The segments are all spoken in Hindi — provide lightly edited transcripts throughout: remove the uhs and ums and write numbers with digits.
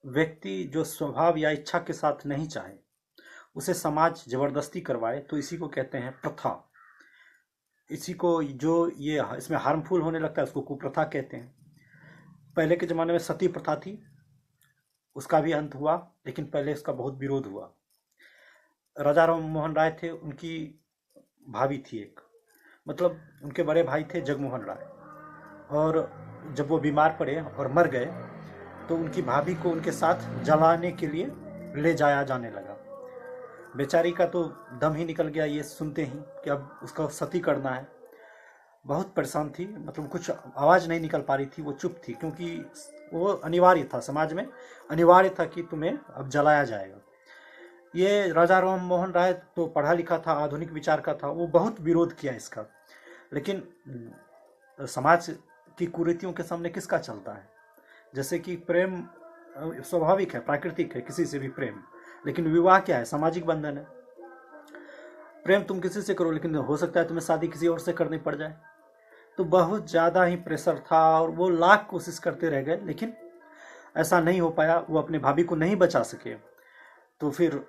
व्यक्ति जो स्वभाव या इच्छा के साथ नहीं चाहे उसे समाज जबरदस्ती करवाए तो इसी को कहते हैं प्रथा। इसी को जो ये इसमें हार्मफुल होने लगता है उसको कुप्रथा कहते हैं। पहले के ज़माने में सती प्रथा थी, उसका भी अंत हुआ, लेकिन पहले इसका बहुत विरोध हुआ। राजा राम मोहन राय थे, उनकी भाभी थी एक, मतलब उनके बड़े भाई थे जगमोहन राय, और जब वो बीमार पड़े और मर गए तो उनकी भाभी को उनके साथ जलाने के लिए ले जाया जाने लगा। बेचारी का तो दम ही निकल गया ये सुनते ही कि अब उसका सती करना है। बहुत परेशान थी, मतलब कुछ आवाज़ नहीं निकल पा रही थी, वो चुप थी, क्योंकि वो अनिवार्य था, समाज में अनिवार्य था कि तुम्हें अब जलाया जाएगा। ये राजा राम मोहन राय तो पढ़ा लिखा था, आधुनिक विचार का था, वो बहुत विरोध किया इसका, लेकिन समाज की कुरीतियों के सामने किसका चलता है। जैसे कि प्रेम स्वाभाविक है, प्राकृतिक है, किसी से भी प्रेम, लेकिन विवाह क्या है, सामाजिक बंधन है। प्रेम तुम किसी से करो, लेकिन हो सकता है तुम्हें शादी किसी और से करनी पड़ जाए। तो बहुत ज़्यादा ही प्रेशर था और वो लाख कोशिश करते रह गए, लेकिन ऐसा नहीं हो पाया, वो अपने भाभी को नहीं बचा सके। तो फिर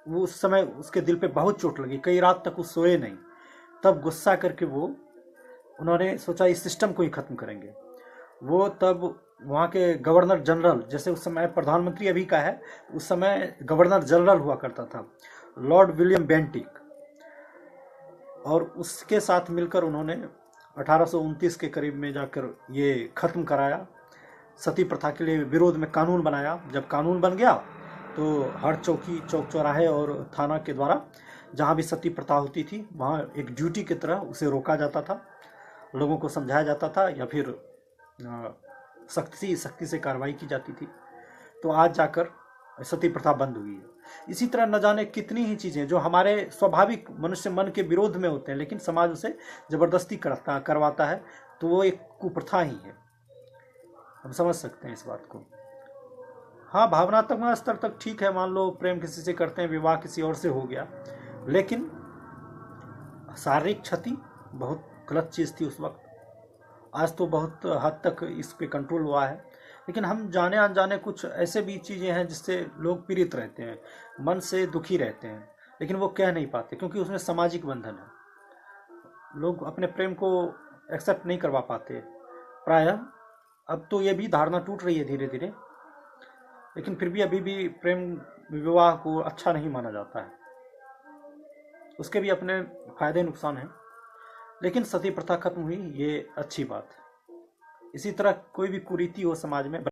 वो उस समय उसके दिल पे बहुत चोट लगी, कई रात तक वो सोए नहीं। तब गुस्सा करके उन्होंने सोचा इस सिस्टम को ही ख़त्म करेंगे। वो तब वहाँ के गवर्नर जनरल, जैसे उस समय प्रधानमंत्री अभी का है, उस समय गवर्नर जनरल हुआ करता था, लॉर्ड विलियम बेंटिक, और उसके साथ मिलकर उन्होंने 1829 के करीब में जाकर ये ख़त्म कराया। सती प्रथा के लिए विरोध में कानून बनाया। जब कानून बन गया तो हर चौकी, चौक चौराहे और थाना के द्वारा जहाँ भी सती प्रथा होती थी वहाँ एक ड्यूटी की तरह उसे रोका जाता था, लोगों को समझाया जाता था, या फिर सख्ती से कार्रवाई की जाती थी। तो आज जाकर सती प्रथा बंद हुई है। इसी तरह न जाने कितनी ही चीज़ें जो हमारे स्वाभाविक मनुष्य मन के विरोध में होते हैं, लेकिन समाज उसे जबरदस्ती करवाता है, तो वो एक कुप्रथा ही है। हम समझ सकते हैं इस बात को। हाँ, भावनात्मक स्तर तक ठीक है, मान लो प्रेम किसी से करते हैं, विवाह किसी और से हो गया, लेकिन शारीरिक क्षति बहुत गलत चीज़ थी उस वक्त। आज तो बहुत हद तक इस पे कंट्रोल हुआ है, लेकिन हम जाने अनजाने कुछ ऐसे भी चीज़ें हैं जिससे लोग पीड़ित रहते हैं, मन से दुखी रहते हैं, लेकिन वो कह नहीं पाते क्योंकि उसमें सामाजिक बंधन है। लोग अपने प्रेम को एक्सेप्ट नहीं करवा पाते प्रायः। अब तो ये भी धारणा टूट रही है धीरे धीरे, लेकिन फिर भी अभी भी प्रेम विवाह को अच्छा नहीं माना जाता है। उसके भी अपने फायदे नुकसान हैं, लेकिन सती प्रथा खत्म हुई, ये अच्छी बात है। इसी तरह कोई भी कुरीति हो समाज में